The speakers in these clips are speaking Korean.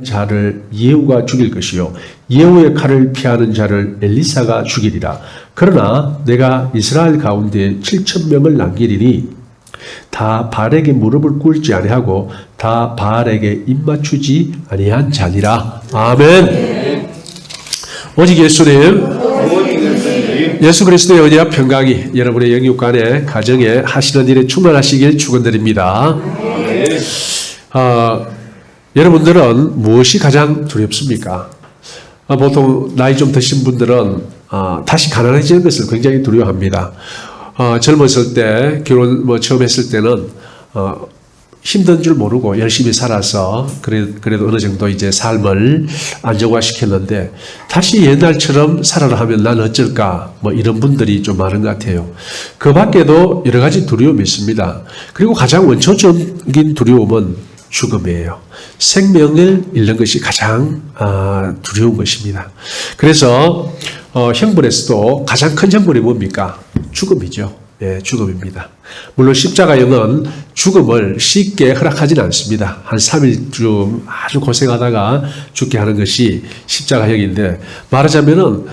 자를 예후가 죽일 것이요 예후의 칼을 피하는 자를 엘리사가 죽이리라. 그러나 내가 이스라엘 가운데 7,000명을 남기리니 다 바알에게 무릎을 꿇지 아니하고 다 바알에게 입맞추지 아니한 자니라. 아멘. 오직 예수님, 예수 그리스도의 은혜와 평강이 여러분의 영육간에 가정에 하시는 일에 충만하시길 축원드립니다. 여러분들은 무엇이 가장 두렵습니까? 보통 나이 좀 드신 분들은 다시 가난해지는 것을 굉장히 두려워합니다. 젊었을 때 결혼 처음 했을 때는 힘든 줄 모르고 열심히 살아서 그래도 어느 정도 이제 삶을 안정화시켰는데 다시 옛날처럼 살아라 하면 난 어쩔까 이런 분들이 좀 많은 것 같아요. 그 밖에도 여러 가지 두려움이 있습니다. 그리고 가장 원초적인 두려움은 죽음이에요. 생명을 잃는 것이 가장 두려운 것입니다. 그래서 형벌에서도 가장 큰 형벌이 뭡니까? 죽음이죠. 예, 죽음입니다. 물론 십자가형은 죽음을 쉽게 허락하지는 않습니다. 한 3일쯤 아주 고생하다가 죽게 하는 것이 십자가형인데, 말하자면은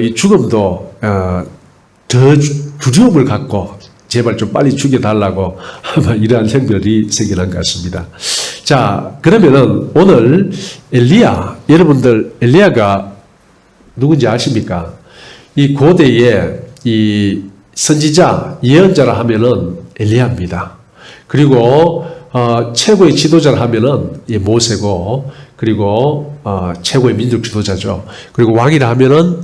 이 죽음도 더 두려움을 갖고 제발 좀 빨리 죽여달라고 아마 이러한 형벌이 생겨난 것 같습니다. 자, 그러면은 오늘 여러분들 엘리야가 누군지 아십니까? 이 고대에 이 선지자, 예언자라 하면은 엘리야입니다. 그리고 최고의 지도자라 하면은 모세고, 그리고 최고의 민족 지도자죠. 그리고 왕이라 하면은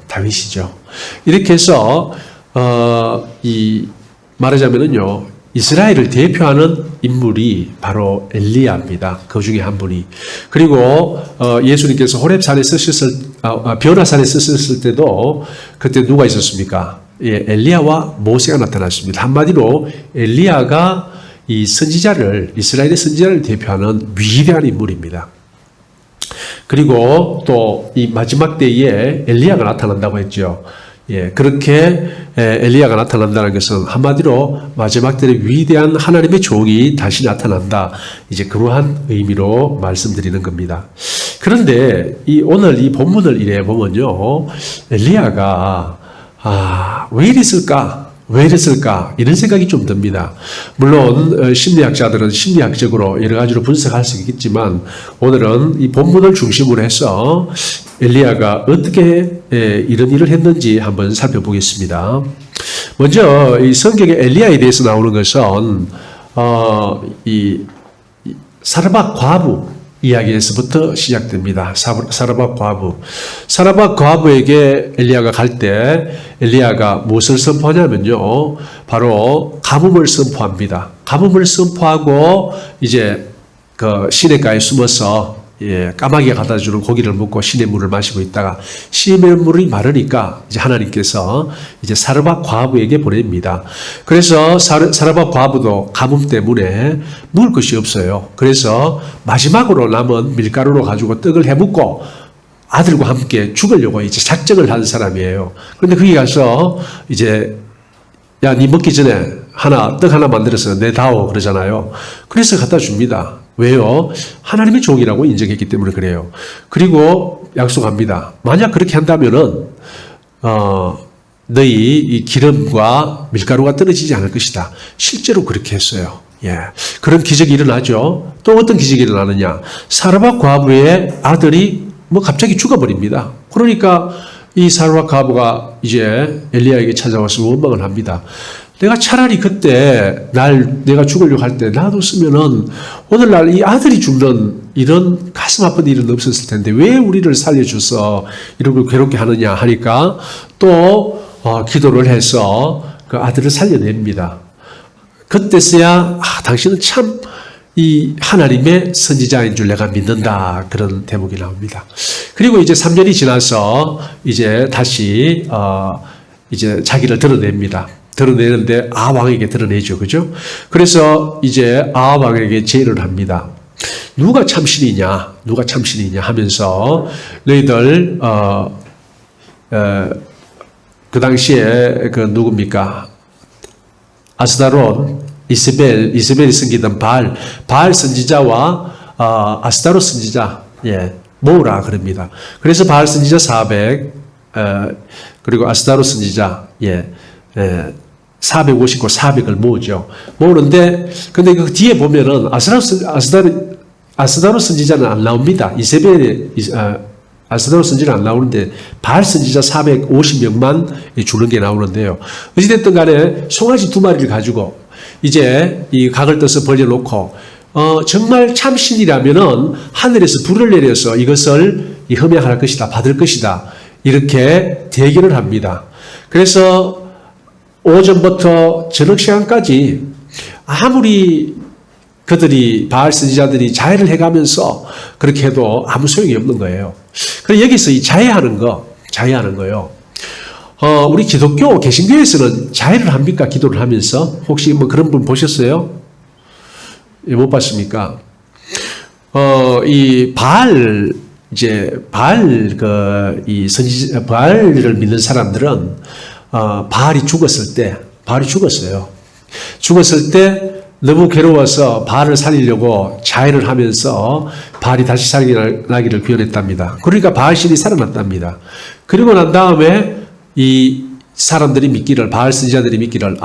다윗이죠. 이렇게 해서 말하자면은요, 이스라엘을 대표하는 인물이 바로 엘리야입니다. 그 중에 한 분이. 그리고 예수님께서 호렙산에 변화산에 쓰셨을 때도 그때 누가 있었습니까? 예, 엘리야와 모세가 나타났습니다. 한마디로 엘리야가 이 선지자를, 이스라엘의 선지자를 대표하는 위대한 인물입니다. 그리고 또 이 마지막 때에 엘리야가 나타난다고 했죠. 예, 그렇게 엘리야가 나타난다는 것은 한마디로 마지막 때의 위대한 하나님의 종이 다시 나타난다. 이제 그러한 의미로 말씀드리는 겁니다. 그런데 오늘 이 본문을 이래 보면요, 엘리야가 왜 이랬을까? 왜 이랬을까? 이런 생각이 좀 듭니다. 물론 심리학자들은 심리학적으로 여러 가지로 분석할 수 있겠지만 오늘은 이 본문을 중심으로 해서 엘리야가 어떻게 이런 일을 했는지 한번 살펴보겠습니다. 먼저 이 성경에 엘리야에 대해서 나오는 것은 이 사르밧 과부 이야기에서부터 시작됩니다. 사르밧 과부. 사르밧 과부에게 엘리야가 갈 때 엘리야가 무엇을 선포하냐면요, 바로 가뭄을 선포합니다. 가뭄을 선포하고 이제 그 시냇가에 숨어서 까마귀가 갖다 주는 고기를 먹고 시냇 물을 마시고 있다가 시냇 물이 마르니까 이제 하나님께서 이제 사르밧 과부에게 보냅니다. 그래서 사르밧 과부도 가뭄 때문에 먹을 것이 없어요. 그래서 마지막으로 남은 밀가루로 가지고 떡을 해먹고 아들과 함께 죽으려고 이제 작정을 한 사람이에요. 그런데 거기 가서 이제 야, 니 먹기 전에 떡 하나 만들어서 내다오 그러잖아요. 그래서 갖다 줍니다. 왜요? 하나님의 종이라고 인정했기 때문에 그래요. 그리고 약속합니다. 만약 그렇게 한다면은 너희 이 기름과 밀가루가 떨어지지 않을 것이다. 실제로 그렇게 했어요. 예, 그런 기적이 일어나죠. 또 어떤 기적이 일어나느냐? 사르밧 과부의 아들이 갑자기 죽어버립니다. 그러니까 이 사르밧 과부가 이제 엘리야에게 찾아와서 원망을 합니다. 내가 차라리 그때 내가 죽으려고 할 때 놔뒀으면은 오늘날 이 아들이 죽는 이런 가슴 아픈 일은 없었을 텐데 왜 우리를 살려줘서 이렇게 괴롭게 하느냐 하니까 또 기도를 해서 그 아들을 살려냅니다. 그때서야 당신은 참 이 하나님의 선지자인 줄 내가 믿는다, 그런 대목이 나옵니다. 그리고 이제 3년이 지나서 이제 다시 이제 자기를 드러냅니다. 드러내는데 왕에게 드러내죠. 그죠? 그래서 이제 왕에게 제의를 합니다. 누가 참신이냐 하면서 너희들 그 당시에 그 누굽니까? 아스다롯, 이세벨이 섬기던 바알 선지자와 아스타롯 선지자, 예, 모으라 그럽니다. 그래서 바알 선지자 400, 그리고 아스타롯 선지자, 450과 400을 모으죠. 모으는데, 근데 그 뒤에 보면은 아스타롯 선지자는 안 나옵니다. 아스타롯 선지자는 안 나오는데, 바알 선지자 450명만 주는 게 나오는데요. 어찌됐든 간에 송아지 2마리를 가지고, 이제 이 각을 떠서 벌려놓고, 정말 참신이라면은 하늘에서 불을 내려서 이것을 흠양할 것이다, 받을 것이다. 이렇게 대결을 합니다. 그래서 오전부터 저녁 시간까지 아무리 그들이 바알 선지자들이 자해를 해가면서 그렇게 해도 아무 소용이 없는 거예요. 그래서 여기서 이 자해하는 거요. 우리 기독교 개신교에서는 자해를 합니까? 기도를 하면서 혹시 뭐 그런 분 보셨어요? 못 봤습니까? 이 바알 바알을 믿는 사람들은 바알이 죽었어요. 죽었을 때 너무 괴로워서 바알을 살리려고 자해를 하면서 바알이 다시 살아나기를 구원했답니다. 그러니까 바알신이 살아났답니다. 그리고 난 다음에 이 사람들이 믿기를, 바알 선지자들이 믿기를,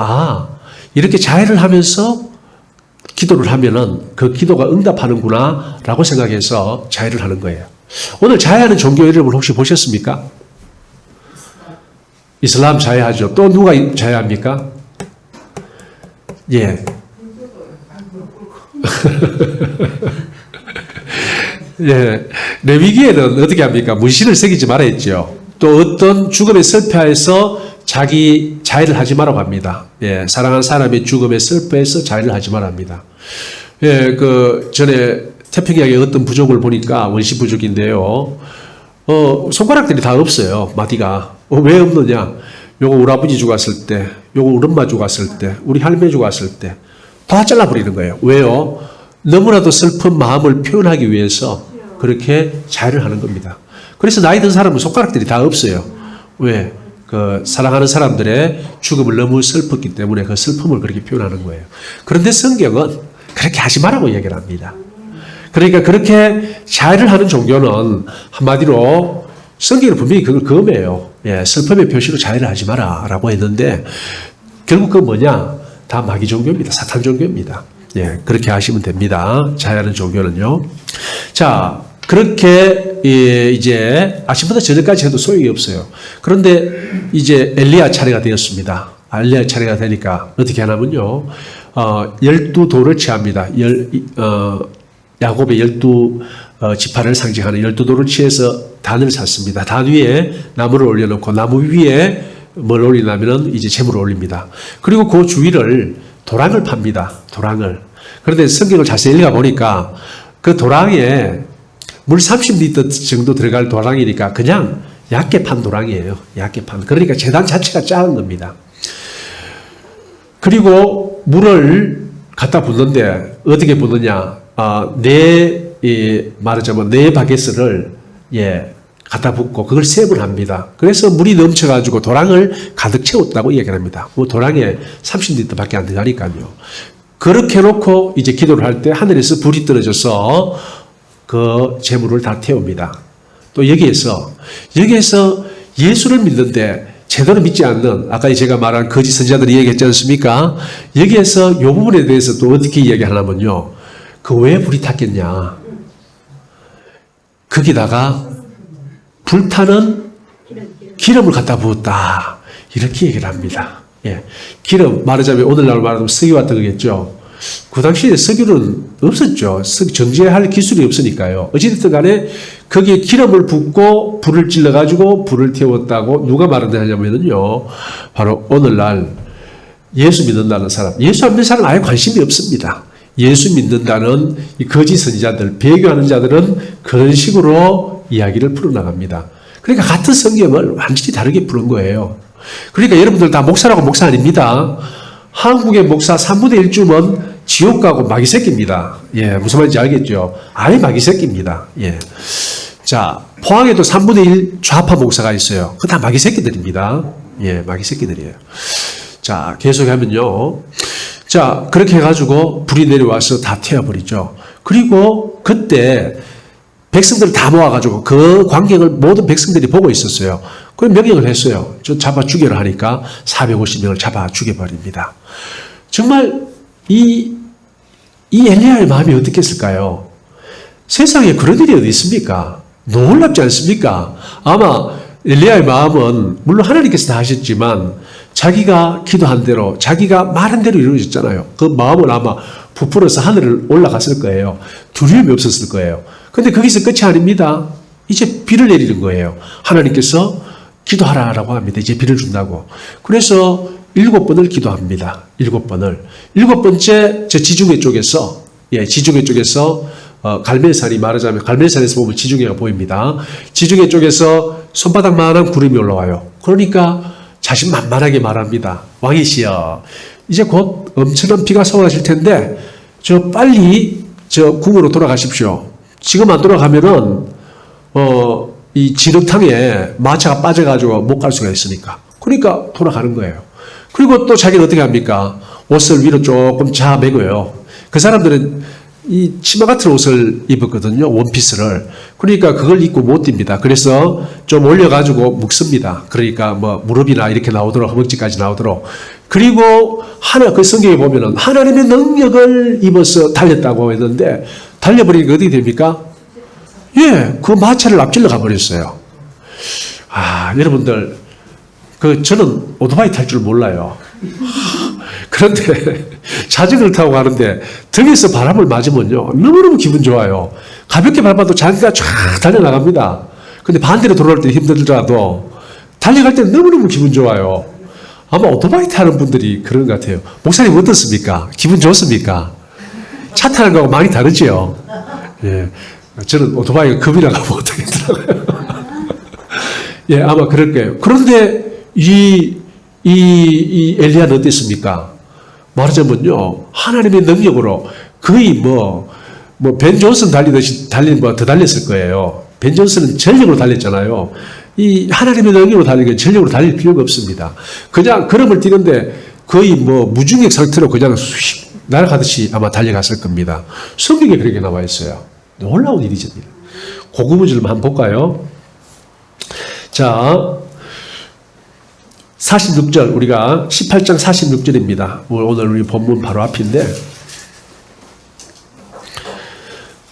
이렇게 자해를 하면서 기도를 하면은 그 기도가 응답하는구나 라고 생각해서 자해를 하는 거예요. 오늘 자해하는 종교 이름을 혹시 보셨습니까? 이슬람 자해하죠. 또 누가 자해합니까? 예. 예. 레위기에는 어떻게 합니까? 문신을 새기지 말아 했죠. 또 어떤 죽음의 슬퍼에서 자기 자해를 하지 말라고 합니다. 예. 사랑하는 사람의 죽음의 슬퍼에서 자해를 하지 말아 합니다. 예. 전에 태평양의 어떤 부족을 보니까 원시 부족인데요. 손가락들이 다 없어요. 마디가. 왜 없느냐? 요거 우리 아버지 죽었을 때, 요거 우리 엄마 죽었을 때, 우리 할머니 죽었을 때, 다 잘라버리는 거예요. 왜요? 너무나도 슬픈 마음을 표현하기 위해서 그렇게 자해를 하는 겁니다. 그래서 나이 든 사람은 손가락들이 다 없어요. 왜? 사랑하는 사람들의 죽음을 너무 슬펐기 때문에 그 슬픔을 그렇게 표현하는 거예요. 그런데 성경은 그렇게 하지 말라고 얘기를 합니다. 그러니까 그렇게 자해를 하는 종교는 한마디로 성경은 분명히 그걸 금해요. 예, 슬픔의 표시로 자해를 하지 마라 라고 했는데 결국 그건 뭐냐? 다 마귀 종교입니다. 사탄 종교입니다. 예, 그렇게 하시면 됩니다. 자해하는 종교는요. 자, 그렇게 이제 아침부터 저녁까지 해도 소용이 없어요. 그런데 이제 엘리야 차례가 되었습니다. 엘리야 차례가 되니까 어떻게 하냐면요. 12돌을 취합니다. 야곱의 12지파를 상징하는 12돌을 취해서 단을 샀습니다. 단 위에 나무를 올려놓고 나무 위에 뭘 올리냐면은 이제 재물을 올립니다. 그리고 그 주위를 도랑을 팝니다. 도랑을. 그런데 성경을 자세히 읽어보니까 그 도랑에 물 30리터 정도 들어갈 도랑이니까 그냥 얇게 판 도랑이에요. 얇게 판. 그러니까 제단 자체가 작은 겁니다. 그리고 물을 갖다 붓는데 어떻게 붓느냐. 말하자면 네 바게스를 갖다 붓고 그걸 세번 합니다. 그래서 물이 넘쳐가지고 도랑을 가득 채웠다고 얘기합니다. 뭐 도랑에 30리터밖에 안 들어가니까요. 그렇게 놓고 이제 기도를 할 때 하늘에서 불이 떨어져서 그 재물을 다 태웁니다. 또 여기에서 예수를 믿는데 제대로 믿지 않는 아까 제가 말한 거짓 선지자들이 얘기했지 않습니까? 여기에서 이 부분에 대해서 또 어떻게 얘기하냐면요. 왜 불이 탔겠냐? 거기다가 불타는 기름을 갖다 부었다. 이렇게 얘기를 합니다. 예. 기름, 말하자면 오늘날 말하면 석유 같은 거겠죠. 그 당시에 석유는 없었죠. 정제할 기술이 없으니까요. 어찌됐든 간에 거기에 기름을 붓고 불을 찔러가지고 불을 태웠다고 누가 말하냐면요. 바로 오늘날 예수 믿는다는 사람. 예수 안 믿는 사람은 아예 관심이 없습니다. 예수 믿는다는 이 거짓 선지자들, 배교하는 자들은 그런 식으로 이야기를 풀어나갑니다. 그러니까 같은 성경을 완전히 다르게 푸는 거예요. 그러니까 여러분들 다 목사라고 목사 아닙니다. 한국의 목사 3분의 1쯤은 지옥 가고 마귀 새끼입니다. 예, 무슨 말인지 알겠죠? 아예 마귀 새끼입니다. 예. 자, 포항에도 3분의 1 좌파 목사가 있어요. 그거 다 마귀 새끼들입니다. 예, 마귀 새끼들이에요. 자, 계속하면요. 자, 그렇게 해가지고 불이 내려와서 다 태워버리죠. 그리고 그때 백성들을 다 모아가지고 그 광경을 모든 백성들이 보고 있었어요. 그럼 명령을 했어요. 저 잡아 죽여라 하니까 450명을 잡아 죽여버립니다. 정말 이 엘리야의 마음이 어떻겠을까요? 세상에 그런 일이 어디 있습니까? 놀랍지 않습니까? 아마 엘리야의 마음은 물론 하나님께서 다 하셨지만 자기가 기도한 대로 자기가 말한 대로 이루어졌잖아요. 그 마음은 아마 부풀어서 하늘을 올라갔을 거예요. 두려움이 없었을 거예요. 근데 거기서 끝이 아닙니다. 이제 비를 내리는 거예요. 하나님께서 기도하라라고 합니다. 이제 비를 준다고. 그래서 7번을 기도합니다. 7번을. 7번째 저 지중해 쪽에서 지중해 쪽에서 갈멜산이 말하자면 갈멜산에서 보면 지중해가 보입니다. 지중해 쪽에서 손바닥만한 구름이 올라와요. 그러니까 자신만만하게 말합니다. 왕이시여, 이제 곧 엄청난 비가 쏟아질 텐데 저 빨리 저 궁으로 돌아가십시오. 지금 안 돌아가면은 이 지렁탕에 마차가 빠져가지고 못 갈 수가 있으니까. 그러니까 돌아가는 거예요. 그리고 또 자기는 어떻게 합니까? 옷을 위로 조금 매고요. 그 사람들은 이 치마 같은 옷을 입었거든요. 원피스를. 그러니까 그걸 입고 못 뜁니다. 그래서 좀 올려가지고 묶습니다. 그러니까 뭐 무릎이나 이렇게 나오도록, 허벅지까지 나오도록. 그리고 그 성경에 보면은 하나님의 능력을 입어서 달렸다고 했는데 달려버리니까 어떻게 됩니까? 예, 그 마차를 앞질러 가버렸어요. 여러분들, 저는 오토바이 탈 줄 몰라요. 그런데 자전거를 타고 가는데 등에서 바람을 맞으면요 너무너무 기분 좋아요. 가볍게 밟아도 자기가 쫙 달려나갑니다. 근데 반대로 돌아올 때 힘들더라도 달려갈 때는 너무너무 기분 좋아요. 아마 오토바이 타는 분들이 그런 것 같아요. 목사님 어떻습니까? 기분 좋습니까? 차 타는 거하고 많이 다르지요. 예, 저는 오토바이가 겁이 나가고 못하겠더라고요. 예, 아마 그럴 거예요. 그런데 이 엘리야는 어땠습니까? 말하자면요, 하나님의 능력으로 거의 벤 존슨 달리듯이 더 달렸을 거예요. 벤 존슨은 전력으로 달렸잖아요. 이 하나님의 능력으로 달리면 전력으로 달릴 필요가 없습니다. 그냥 걸음을 뛰는데 거의 무중력 상태로 그냥 휙 날아가듯이 아마 달려갔을 겁니다. 성경에 그렇게 나와 있어요. 놀라운 일이죠. 그 구문을 한번 볼까요? 자, 46절, 우리가 18장 46절입니다. 오늘 우리 본문 바로 앞인데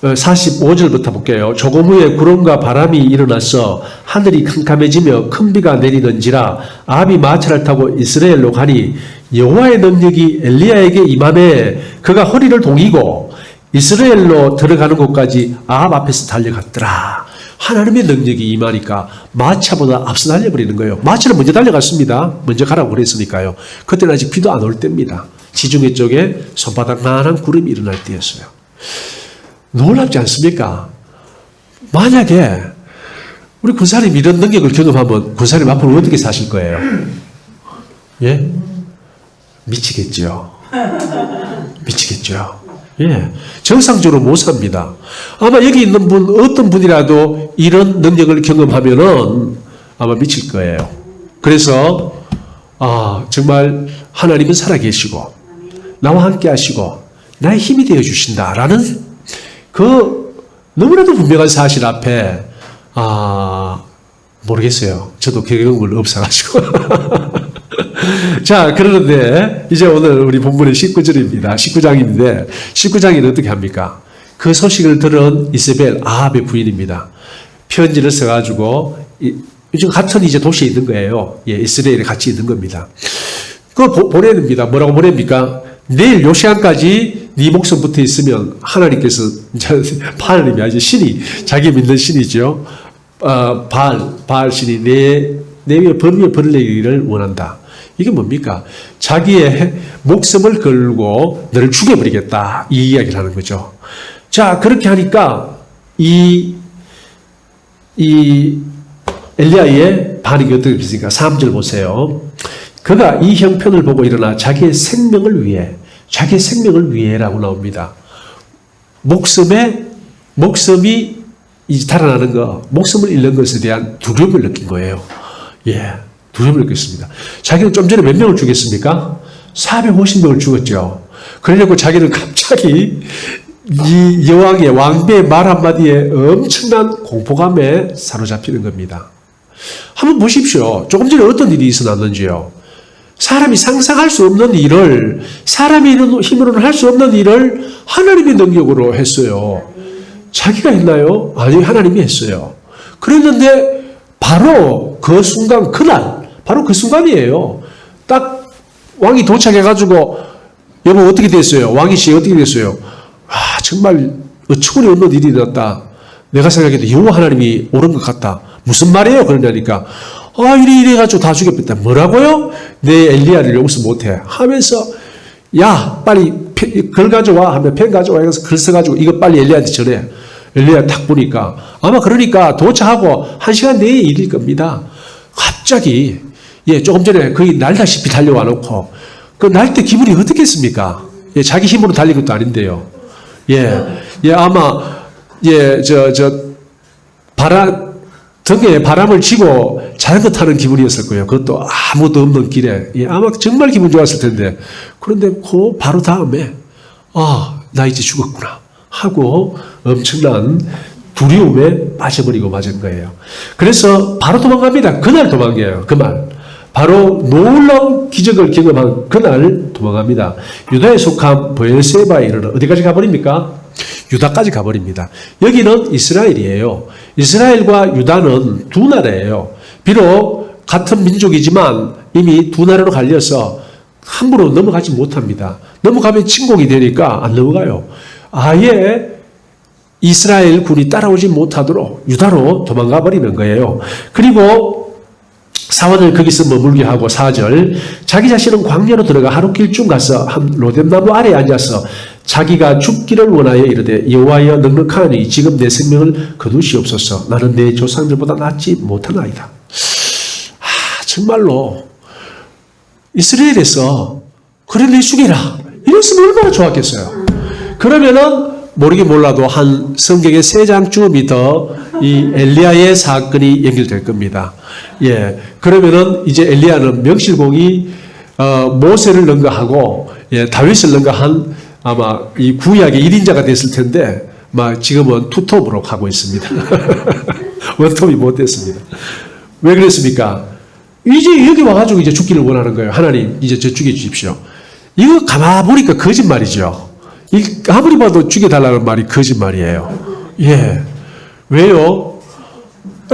45절부터 볼게요. 조금 후에 구름과 바람이 일어나서 하늘이 캄캄해지며 큰 비가 내리는지라 아합이 마차를 타고 이스라엘로 가니 여호와의 능력이 엘리야에게 임하매 그가 허리를 동이고 이스라엘로 들어가는 곳까지 아합 앞에서 달려갔더라. 하나님의 능력이 임하니까 마차보다 앞서 달려버리는 거예요. 마차는 먼저 달려갔습니다. 먼저 가라고 그랬으니까요. 그때는 아직 비도 안 올 때입니다. 지중해 쪽에 손바닥만한 구름이 일어날 때였어요. 놀랍지 않습니까? 만약에 우리 군사님 이런 능력을 경험하면 군사님 앞으로 어떻게 사실 거예요? 예? 미치겠죠. 미치겠죠. 예, 정상적으로 못 삽니다. 아마 여기 있는 어떤 분이라도 이런 능력을 경험하면은 아마 미칠 거예요. 그래서, 정말 하나님은 살아계시고, 나와 함께 하시고, 나의 힘이 되어 주신다라는 너무나도 분명한 사실 앞에, 모르겠어요. 저도 경험을 없어가지고. 자, 그러는데 이제 오늘 우리 본문의 19절입니다. 19장인데 19장에는 어떻게 합니까? 그 소식을 들은 이세벨 아합의 부인입니다. 편지를 써가지고 요즘 같은 이제 도시에 있는 거예요. 예, 이스라엘에 같이 있는 겁니다. 그거 보냅니다. 뭐라고 보냅니까? 내일 요 시간까지 네 목숨 붙어 있으면 하나님께서 하나님이 아주 신이 자기 믿는 신이죠. 바알 신이 내 위에 벌을 내리기를 원한다. 이게 뭡니까? 자기의 목숨을 걸고 너를 죽여버리겠다. 이 이야기를 하는 거죠. 자, 그렇게 하니까 이 엘리야의 반응이 어떻게 됐습니까? 3절 보세요. 그가 이 형편을 보고 일어나 자기의 생명을 위해라고 나옵니다. 목숨이 달아나는 목숨을 잃는 것에 대한 두려움을 느낀 거예요. 예. 두려움을 느꼈습니다. 자기는 좀 전에 몇 명을 죽였습니까? 450명을 죽었죠. 그러려고 자기는 갑자기 이 여왕의 왕비의 말 한마디에 엄청난 공포감에 사로잡히는 겁니다. 한번 보십시오. 조금 전에 어떤 일이 있어났는지요. 사람이 상상할 수 없는 일을, 사람의 힘으로는 할 수 없는 일을 하나님의 능력으로 했어요. 자기가 했나요? 아니, 하나님이 했어요. 그랬는데 바로 그 순간, 그날, 바로 그 순간이에요. 딱 왕이 도착해가지고 여보 어떻게 됐어요? 왕이씨 어떻게 됐어요? 아, 정말 어처구니 없는 일이 일어났다. 내가 생각해도 여호와 하나님이 옳은 것 같다. 무슨 말이에요? 그러냐니까 아, 이래가지고 다 죽였다. 뭐라고요? 내 엘리야를 용서 못해. 하면서 야, 빨리 글 가져와 하면 펜 가져와 해서 글 써가지고 이거 빨리 엘리야한테 전해. 엘리야 딱 보니까 아마 그러니까 도착하고 1시간 내에 일일 겁니다. 갑자기 조금 전에 거의 날다시피 달려와 놓고 그 날 때 기분이 어떻겠습니까? 자기 힘으로 달린 것도 아닌데요. 아마 등에 바람을 쥐고 자전거 타는 기분이었을 거예요. 그것도 아무도 없는 길에. 아마 정말 기분 좋았을 텐데. 그런데 그 바로 다음에 나 이제 죽었구나 하고 엄청난 두려움에 빠져버리고 맞은 거예요. 그래서 바로 도망갑니다. 그날 도망가요. 그 말. 바로 놀라운 기적을 경험한 그날 도망갑니다. 유다에 속한 브엘세바에 이르러 어디까지 가버립니까? 유다까지 가버립니다. 여기는 이스라엘이에요. 이스라엘과 유다는 두 나라예요. 비록 같은 민족이지만 이미 두 나라로 갈려서 함부로 넘어가지 못합니다. 넘어가면 침공이 되니까 안 넘어가요. 아예 이스라엘 군이 따라오지 못하도록 유다로 도망가 버리는 거예요. 그리고 사원을 거기서 머물게 하고 4절 자기 자신은 광야로 들어가 하루 길쯤 가서 한 로뎀나무 아래에 앉아서 자기가 죽기를 원하여 이르되 여호와여 넉넉하니 지금 내 생명을 거두시옵소서. 나는 내 조상들보다 낫지 못하나이다. 정말로 이스라엘에서 그래 내 죽이라 이랬으면 얼마나 좋았겠어요. 그러면은 모르긴 몰라도 한 성경의 3장쯤이 더 이 엘리야의 사건이 연결될 겁니다. 그러면은 이제 엘리야는 명실공히 모세를 능가하고 다윗을 능가한 아마 이 구약의 1인자가 됐을 텐데 막 지금은 투톱으로 가고 있습니다. 원톱이 못 됐습니다. 왜 그랬습니까? 이제 여기 와가지고 이제 죽기를 원하는 거예요. 하나님 이제 저 죽여주십시오. 이거 가만 보니까 거짓말이죠. 아무리 봐도 죽여달라는 말이 거짓말이에요. 왜요?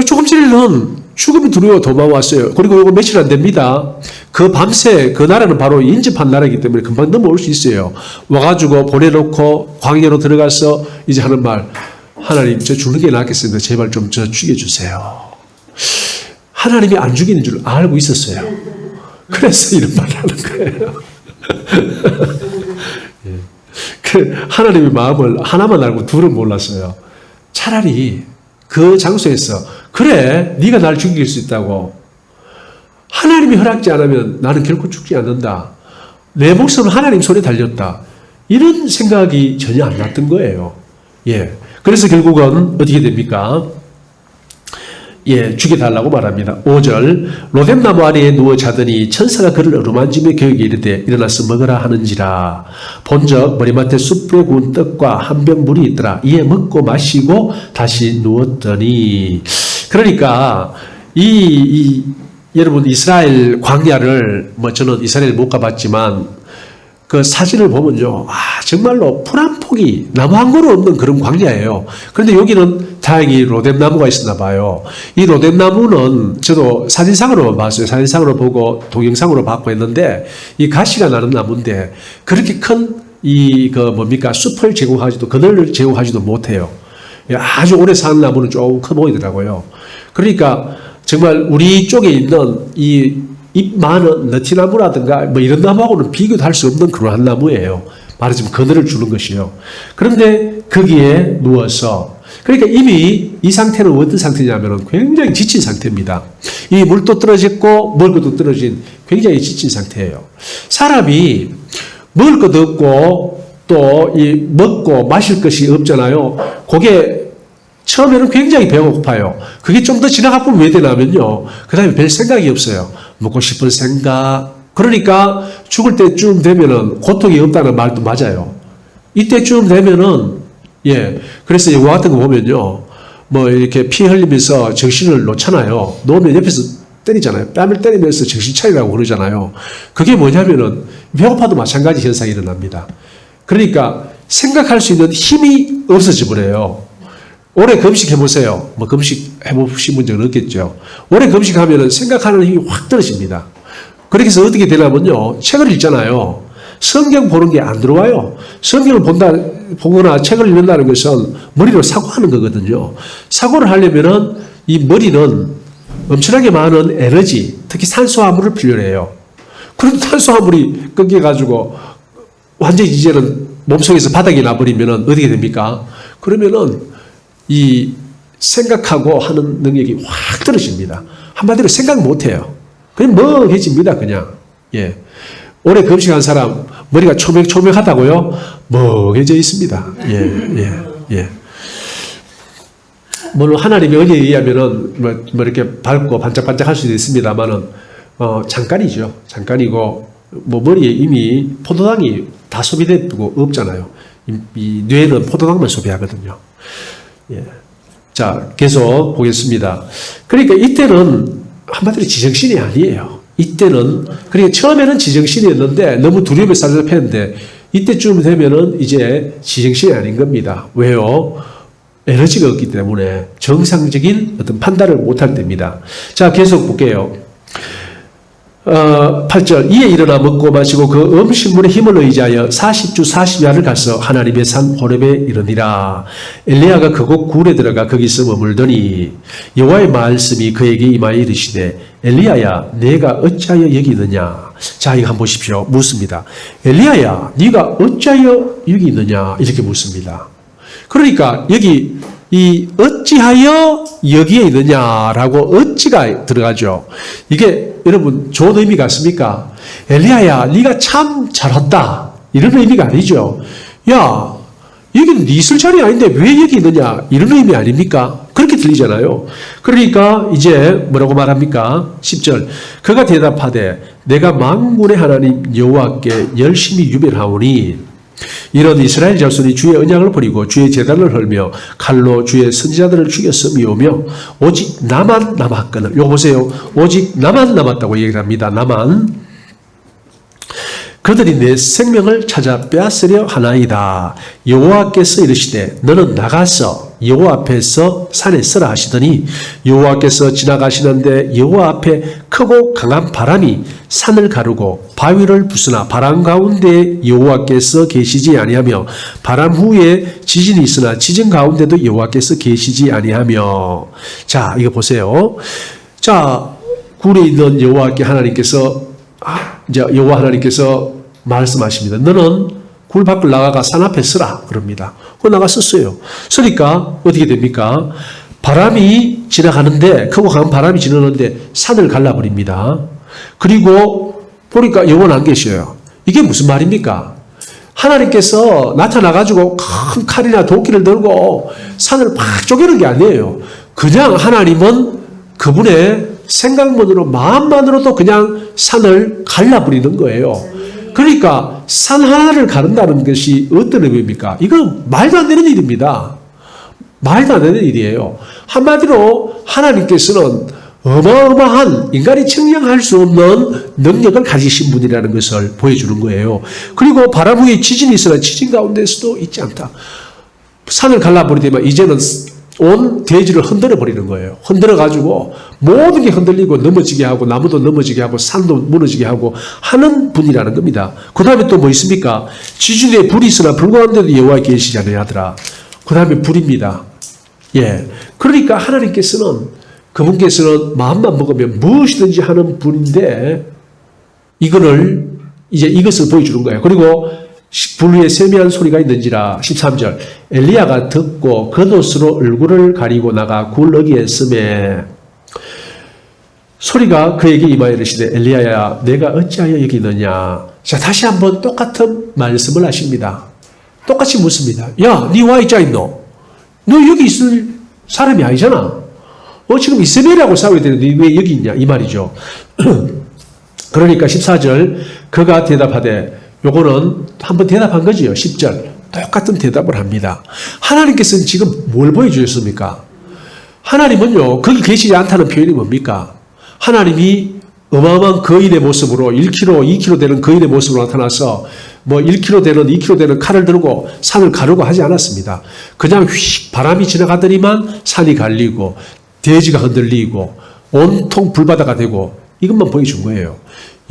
조금 전에는 죽음이 두려워 도망왔어요. 그리고 이거 며칠 안 됩니다. 그 밤새 그 나라는 바로 인접한 나라이기 때문에 금방 넘어올 수 있어요. 와가지고 보내놓고 광야로 들어가서 이제 하는 말, 하나님 저 죽는 게 낫겠습니다. 제발 좀 저 죽여주세요. 하나님이 안 죽이는 줄 알고 있었어요. 그래서 이런 말을 하는 거예요. 하나님의 마음을 하나만 알고 둘은 몰랐어요. 차라리 그 장소에서 그래 네가 날 죽일 수 있다고 하나님이 허락지 않으면 나는 결코 죽지 않는다. 내 목숨은 하나님 손에 달렸다. 이런 생각이 전혀 안 났던 거예요. 그래서 결국은 어떻게 됩니까? 죽여달라고 말합니다. 5절 로뎀나무 아래에 누워 자더니 천사가 그를 어루만지며 그에게 이르되 일어나서 먹으라 하는지라. 본적 머리맡에 숯불에 구운 떡과 한 병 물이 있더라. 이에 먹고 마시고 다시 누웠더니. 그러니까 여러분 이스라엘 광야를 저는 이스라엘 못 가봤지만 그 사진을 보면요, 정말로 풀 한 폭이 나무 한 그루 없는 그런 광야예요. 그런데 여기는 다행히 로뎀나무가 있었나 봐요. 이 로뎀나무는 저도 사진상으로 봤어요. 사진상으로 보고 동영상으로 봤고 했는데 이 가시가 나는 나무인데 그렇게 큰 숲을 제공하지도 그늘을 제공하지도 못해요. 아주 오래 사는 나무는 조금 커 보이더라고요. 그러니까 정말 우리 쪽에 있는 잎 많은 너티나무라든가 이런 나무하고는 비교도 할 수 없는 그러한 나무예요. 말하자면 그늘을 주는 것이요. 그런데 거기에 누워서 그러니까 이미 이 상태는 어떤 상태냐면 굉장히 지친 상태입니다. 이 물도 떨어졌고 먹을 것도 떨어진 굉장히 지친 상태예요. 사람이 먹을 것도 없고 또 먹고 마실 것이 없잖아요. 그게 처음에는 굉장히 배가 고파요. 그게 좀 더 지나가 보면 왜 되냐면요. 그 다음에 별 생각이 없어요. 먹고 싶은 생각. 그러니까 죽을 때쯤 되면은 고통이 없다는 말도 맞아요. 이때쯤 되면은 예. 그래서 영화 같은 거 보면요. 뭐 이렇게 피 흘리면서 정신을 놓잖아요. 놓으면 옆에서 때리잖아요. 뺨을 때리면서 정신 차리라고 그러잖아요. 그게 뭐냐면은 배고파도 마찬가지 현상이 일어납니다. 그러니까 생각할 수 있는 힘이 없어져 버려요. 오래 금식해 보세요. 뭐 금식 해보신 분들은 없겠죠. 오래 금식하면은 생각하는 힘이 확 떨어집니다. 그렇게 해서 어떻게 되냐면요. 책을 읽잖아요. 성경 보는 게 안 들어와요. 성경을 보거나 책을 읽는다는 것은 머리로 사고하는 거거든요. 사고를 하려면은 이 머리는 엄청나게 많은 에너지, 특히 탄수화물을 필요로 해요. 그런데 탄수화물이 끊겨가지고 완전히 이제는 몸속에서 바닥이 나버리면은 어떻게 됩니까? 그러면은 이 생각하고 하는 능력이 확 떨어집니다. 한마디로 생각 못 해요. 그냥 멍해집니다, 그냥. 예. 오래 금식한 사람, 머리가 초명초명하다고요? 멍해져 있습니다. 예. 물론 하나님의 은혜에 의하면은 뭐 이렇게 밝고 반짝반짝 할 수도 있습니다만은, 잠깐이죠. 잠깐이고, 뭐 머리에 이미 포도당이 다 소비되고 없잖아요. 이 뇌는 포도당만 소비하거든요. 예. 자, 계속 보겠습니다. 그러니까 이때는 한마디로 지정신이 아니에요. 이때는, 그러니까 처음에는 지정신이었는데 너무 두려움에 사로잡혔는데 이때쯤 되면은 이제 지정신이 아닌 겁니다. 왜요? 에너지가 없기 때문에 정상적인 어떤 판단을 못할 때입니다. 자, 계속 볼게요. 8절 이에 일어나 먹고 마시고 그 음식물의 힘을 의지하여 40주 40야를 가서 하나님의 산 호렙에 이르니라. 엘리야가 그곳 굴에 들어가 거기서 머물더니 여호와의 말씀이 그에게 임하여 이르시되 엘리야야 내가 어찌하여 여기 있느냐. 자, 이거 한번 보십시오. 묻습니다. 엘리야야 네가 어찌하여 여기 있느냐 이렇게 묻습니다. 그러니까 여기 이 어찌하여 여기에 있느냐라고 어찌가 들어가죠. 이게 여러분 좋은 의미 같습니까? 엘리야야 네가 참 잘했다 이런 의미가 아니죠. 야 여기는 네 있을 자리 아닌데 왜 여기 있느냐 이런 의미 아닙니까? 그렇게 들리잖아요. 그러니까 이제 뭐라고 말합니까? 10절 그가 대답하되 내가 만군의 하나님 여호와께 열심히 유별하오니 이런 이스라엘 자손이 주의 언약을 버리고 주의 제단을 헐며 칼로 주의 선지자들을 죽였음이오며 오직 나만 남았거늘. 요거 보세요. 오직 나만 남았다고 얘기를 합니다. 나만. 그들이 내 생명을 찾아 빼앗으려 하나이다. 여호와께서 이르시되 너는 나가서 여호와 앞에서 산에 서라 하시더니 여호와께서 지나가시는데 여호와 앞에 크고 강한 바람이 산을 가르고 바위를 부수나 바람 가운데 여호와께서 계시지 아니하며 바람 후에 지진이 있으나 지진 가운데도 여호와께서 계시지 아니하며. 자, 이거 보세요. 자, 굴에 있는 여호와께 하나님께서 이제 여호와 하나님께서 말씀하십니다. 너는 굴 밖을 나가가 산 앞에 서라 그럽니다. 그 나가 섰어요. 서니까 어떻게 됩니까? 바람이 지나가는데 크고 강한 바람이 지나가는데 산을 갈라버립니다. 그리고 보니까 영혼 안 계셔요. 이게 무슨 말입니까? 하나님께서 나타나가지고 큰 칼이나 도끼를 들고 산을 팍 쪼개는 게 아니에요. 그냥 하나님은 그분의 생각만으로 마음만으로도 그냥 산을 갈라버리는 거예요. 그러니까 산 하나를 가른다는 것이 어떤 의미입니까? 이건 말도 안 되는 일입니다. 말도 안 되는 일이에요. 한마디로 하나님께서는 어마어마한 인간이 측량할 수 없는 능력을 가지신 분이라는 것을 보여주는 거예요. 그리고 바람 위에 지진이 있으나 지진 가운데서도 있지 않다. 산을 갈라버리더만 이제는 온 대지를 흔들어 버리는 거예요. 흔들어 가지고 모든 게 흔들리고 넘어지게 하고 나무도 넘어지게 하고 산도 무너지게 하고 하는 분이라는 겁니다. 그 다음에 또 뭐 있습니까? 지진에 불이 있으나 불 가운데도 여호와 계시지 아니하더라. 그 다음에 불입니다. 예. 그러니까 하나님께서는 그분께서는 마음만 먹으면 무엇이든지 하는 분인데 이것을 보여주는 거예요. 그리고 불 위에 세미한 소리가 있는지라. 13절 엘리야가 듣고 겉옷으로 얼굴을 가리고 나가 굴 어귀에 서매 소리가 그에게 임하여 이르시되 엘리야야 내가 어찌하여 여기 있느냐. 자, 다시 한번 똑같은 말씀을 하십니다. 똑같이 묻습니다. 야, 니 와 있자 있노? 너 여기 있을 사람이 아니잖아. 지금 이스라엘하고 싸워야 되는데 왜 여기 있냐 이 말이죠. 그러니까 14절 그가 대답하되 요거는 한번 대답한 거지요. 10절 똑같은 대답을 합니다. 하나님께서는 지금 뭘 보여주셨습니까? 하나님은요, 거기 계시지 않다는 표현이 뭡니까? 하나님이 어마어마한 거인의 모습으로 1kg, 2kg 되는 거인의 모습으로 나타나서 뭐 1kg 되는 2kg 되는 칼을 들고 산을 가르고 하지 않았습니다. 그냥 휙 바람이 지나가더니만 산이 갈리고 대지가 흔들리고 온통 불바다가 되고 이것만 보여준 거예요.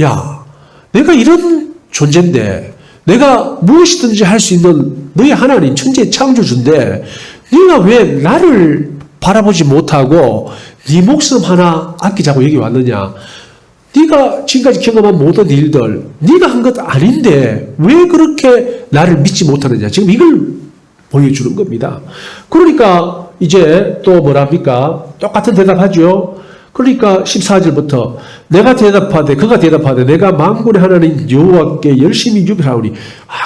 야, 내가 이런 존재인데 내가 무엇이든지 할 수 있는 너희 하나님 천재 창조주인데 네가 왜 나를 바라보지 못하고 네 목숨 하나 아끼자고 여기 왔느냐. 네가 지금까지 경험한 모든 일들 네가 한 것도 아닌데 왜 그렇게 나를 믿지 못하느냐. 지금 이걸 보여주는 겁니다. 그러니까 이제 또 뭐랍니까? 똑같은 대답하죠. 그러니까 14절부터 내가 대답하되 그가 대답하되 내가 만군의 하나님 여호와께 열심히 유배하오니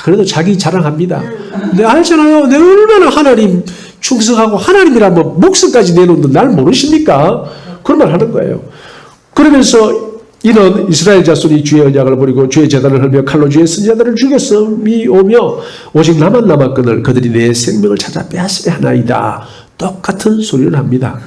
그래도 자기 자랑합니다. 근데 알잖아요. 내가 얼마나 하나님 충성하고 하나님이라면 목숨까지 내놓는 날 모르십니까? 그런 말 하는 거예요. 그러면서 이는 이스라엘 자손이 주의 언약을 버리고 주의 제단을 헐며 칼로 주의 선지자들을 죽였음이 오며 오직 나만 남았거늘 그들이 내 생명을 찾아 빼앗으려 하나이다. 똑같은 소리를 합니다.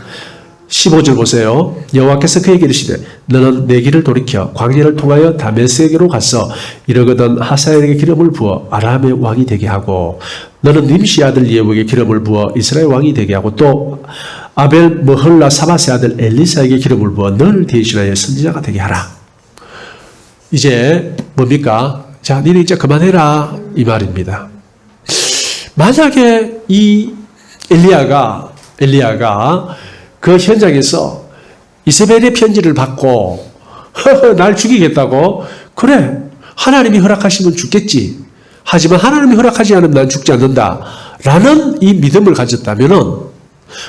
15절 보세요. 여호와께서 그에게 이르시되 너는 내 길을 돌이켜 광야를 통하여 다메섹으로 가서 이르거든 하사엘에게 기름을 부어 아람의 왕이 되게 하고 너는 님시 아들 예후에게 기름을 부어 이스라엘 왕이 되게 하고 또 아벨 머헐라 사바세 아들 엘리사에게 기름을 부어 너를 대신하여 선지자가 되게 하라. 이제 뭡니까? 자, 니네 이제 그만해라 이 말입니다. 만약에 이 엘리야가 그 현장에서 이세벨의 편지를 받고 날 죽이겠다고 그래 하나님이 허락하시면 죽겠지. 하지만 하나님이 허락하지 않으면 난 죽지 않는다 라는 이 믿음을 가졌다면은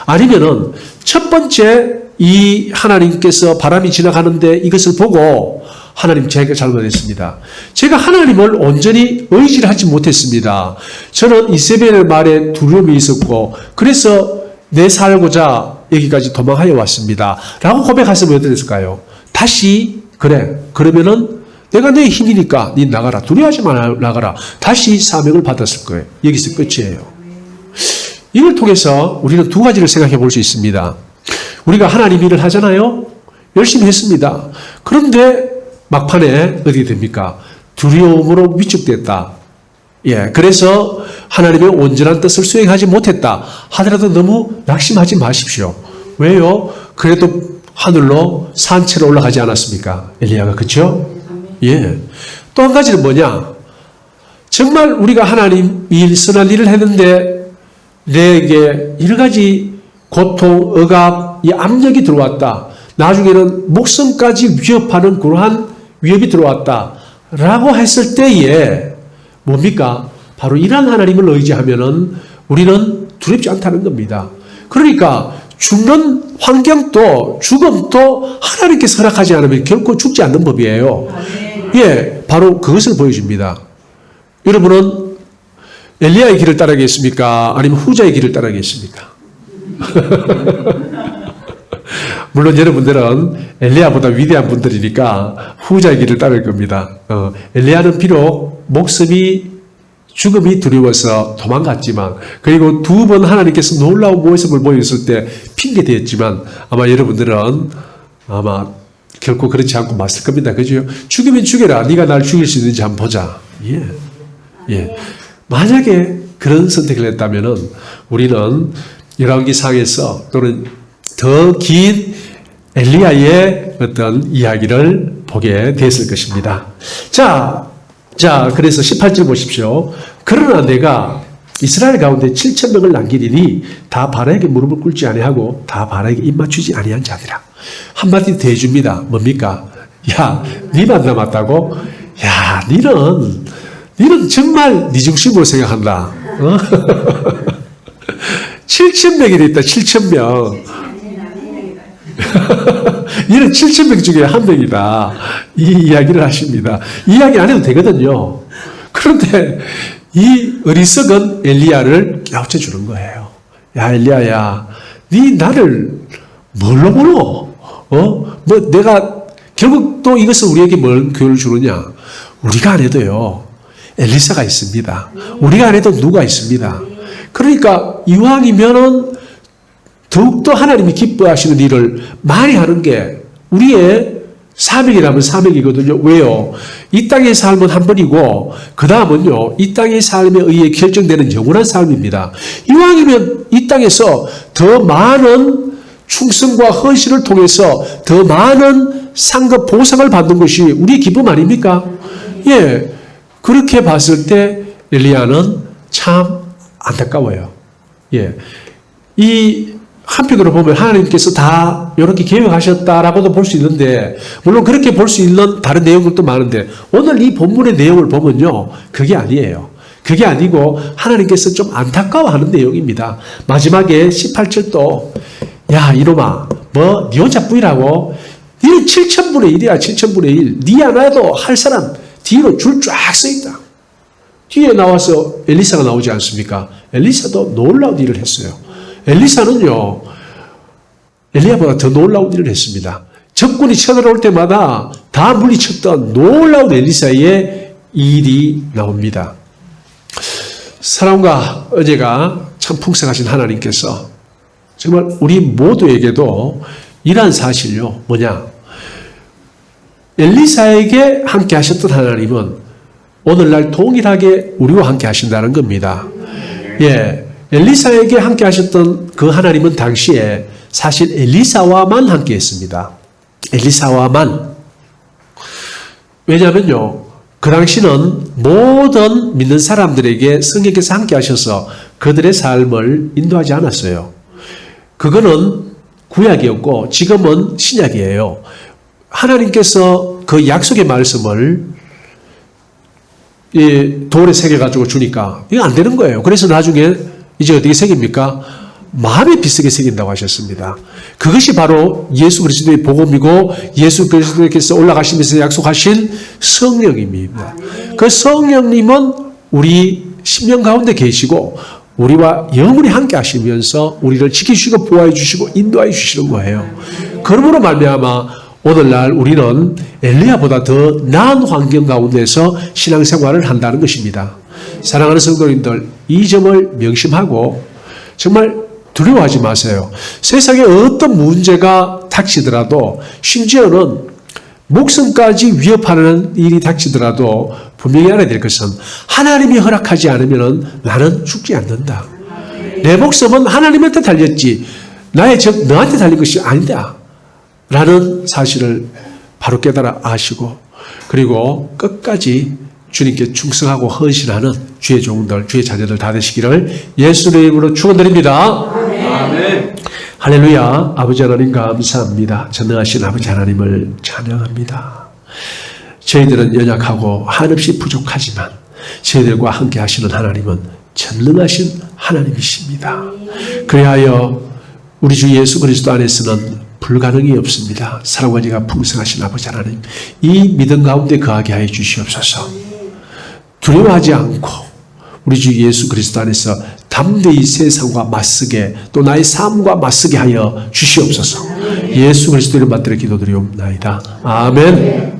아니면은 첫 번째 이 하나님께서 바람이 지나가는데 이것을 보고 하나님 제가 잘못했습니다. 제가 하나님을 온전히 의지를 하지 못했습니다. 저는 이세벨의 말에 두려움이 있었고 그래서 내 살고자 여기까지 도망하여 왔습니다. 라고 고백했으면 어떻게 됐을까요? 다시 그래 그러면은 내가 내 힘이니까 네 나가라. 두려워하지 마 나가라. 다시 사명을 받았을 거예요. 여기서 끝이에요. 이걸 통해서 우리는 두 가지를 생각해 볼 수 있습니다. 우리가 하나님 일을 하잖아요. 열심히 했습니다. 그런데 막판에 어떻게 됩니까? 두려움으로 위축됐다. 예, 그래서 하나님의 온전한 뜻을 수행하지 못했다 하더라도 너무 낙심하지 마십시오. 왜요? 그래도 하늘로 산채로 올라가지 않았습니까? 엘리야가 그렇죠? 예. 또 한 가지는 뭐냐? 정말 우리가 하나님 일 선한 일을 했는데 내게 여러 가지 고통, 억압, 이 압력이 들어왔다. 나중에는 목숨까지 위협하는 그러한 위협이 들어왔다. 라고 했을 때에 뭡니까? 바로 이런 하나님을 의지하면은 우리는 두렵지 않다는 겁니다. 그러니까 죽는 환경도 죽음도 하나님께서 허락하지 않으면 결코 죽지 않는 법이에요. 예, 바로 그것을 보여줍니다. 여러분은 엘리야의 길을 따르겠습니까? 아니면 후자의 길을 따르겠습니까? 물론 여러분들은 엘리야보다 위대한 분들이니까 후자의 길을 따를 겁니다. 엘리야는 비록 죽음이 두려워서 도망갔지만 그리고 두 번 하나님께서 놀라운 모습을 보였을 때 핑계대었지만 아마 여러분들은 아마 결코 그렇지 않고 맞을 겁니다. 그죠? 죽이면 죽여라. 네가 날 죽일 수 있는지 한번 보자. 예. 예. 만약에 그런 선택을 했다면은 우리는 열왕기상에서 또는 더 긴 엘리야의 어떤 이야기를 보게 됐을 것입니다. 자, 그래서 18절 보십시오. 그러나 내가 이스라엘 가운데 7,000명을 남기리니 다 바라에게 무릎을 꿇지 아니하고 다 바라에게 입맞추지 아니한 자들아. 한마디 더 해줍니다. 뭡니까? 야, 니만 남았다고? 야, 니는 정말 니 중심으로 생각한다. 7,000명이 됐다. 7,000명. 니는 7,000명 중에 한 명이다. 이 이야기를 하십니다. 이 이야기 안 해도 되거든요. 그런데 이 어리석은 엘리야를 깨우쳐 주는 거예요. 야, 엘리야야, 니 나를 뭘로 보노? 내가 결국 또 이것을 우리에게 뭘 교훈을 주느냐? 우리가 안 해도요. 엘리사가 있습니다. 우리가 안에도 누가 있습니다. 그러니까 이왕이면은 더욱더 하나님이 기뻐하시는 일을 많이 하는 게 우리의 사명이라면 사명이거든요. 왜요? 이 땅의 삶은 한 번이고 그 다음은요, 이 땅의 삶에 의해 결정되는 영원한 삶입니다. 이왕이면 이 땅에서 더 많은 충성과 헌신을 통해서 더 많은 상급 보상을 받는 것이 우리의 기쁨 아닙니까? 예, 그렇게 봤을 때 엘리야는 참 안타까워요. 예, 이 한편으로 보면 하나님께서 다 이렇게 계획하셨다라고도 볼 수 있는데, 물론 그렇게 볼 수 있는 다른 내용들도 많은데 오늘 이 본문의 내용을 보면요, 그게 아니에요. 그게 아니고 하나님께서 좀 안타까워하는 내용입니다. 마지막에 18절도 야 이놈아 뭐 니 혼자뿐이라고? 니는 7,000분의 1이야. 7,000분의 1. 니 하나도 할 사람 뒤로 줄 쫙 써있다. 뒤에 나와서 엘리사가 나오지 않습니까? 엘리사도 놀라운 일을 했어요. 엘리사는요, 엘리야보다 더 놀라운 일을 했습니다. 적군이 쳐들어올 때마다 다 물리쳤던 놀라운 엘리사의 일이 나옵니다. 사랑과 은혜가 참 풍성하신 하나님께서 정말 우리 모두에게도 이러한 사실요, 뭐냐? 엘리사에게 함께 하셨던 하나님은 오늘날 동일하게 우리와 함께 하신다는 겁니다. 예. 엘리사에게 함께 하셨던 그 하나님은 당시에 사실 엘리사와만 함께 했습니다. 엘리사와만. 왜냐하면요, 그 당시는 모든 믿는 사람들에게 성령께서 함께 하셔서 그들의 삶을 인도하지 않았어요. 그거는 구약이었고 지금은 신약이에요. 하나님께서 그 약속의 말씀을 이 돌에 새겨가지고 주니까 이거 안 되는 거예요. 그래서 나중에 이제 어떻게 새깁니까? 마음에 비슷하게 새긴다고 하셨습니다. 그것이 바로 예수 그리스도의 복음이고 예수 그리스도께서 올라가시면서 약속하신 성령입니다. 그 성령님은 우리 심령 가운데 계시고 우리와 영원히 함께 하시면서 우리를 지키시고 보호해 주시고 인도해 주시는 거예요. 그러므로 말미암아 오늘날 우리는 엘리야보다 더 나은 환경 가운데서 신앙생활을 한다는 것입니다. 사랑하는 성도님들, 이 점을 명심하고 정말 두려워하지 마세요. 세상에 어떤 문제가 닥치더라도, 심지어는 목숨까지 위협하는 일이 닥치더라도 분명히 알아야 될 것은 하나님이 허락하지 않으면 나는 죽지 않는다. 내 목숨은 하나님한테 달렸지 나의 적 너한테 달린 것이 아니다 라는 사실을 바로 깨달아 아시고, 그리고 끝까지 주님께 충성하고 헌신하는 주의 종들, 주의 자녀들 다 되시기를 예수의 이름으로 축원드립니다. 아멘. 할렐루야. 아버지 하나님 감사합니다. 전능하신 아버지 하나님을 찬양합니다. 저희들은 연약하고 한없이 부족하지만 저희들과 함께 하시는 하나님은 전능하신 하나님이십니다. 그리하여 우리 주 예수 그리스도 안에서는 불가능이 없습니다. 사랑과 지혜가 풍성하신 아버지 하나님, 이 믿음 가운데 거하게 하여 주시옵소서. 두려워하지 않고 우리 주 예수 그리스도 안에서 담대히 세상과 맞서게, 또 나의 삶과 맞서게 하여 주시옵소서. 예수 그리스도 이름 받들어 기도드리옵나이다. 아멘.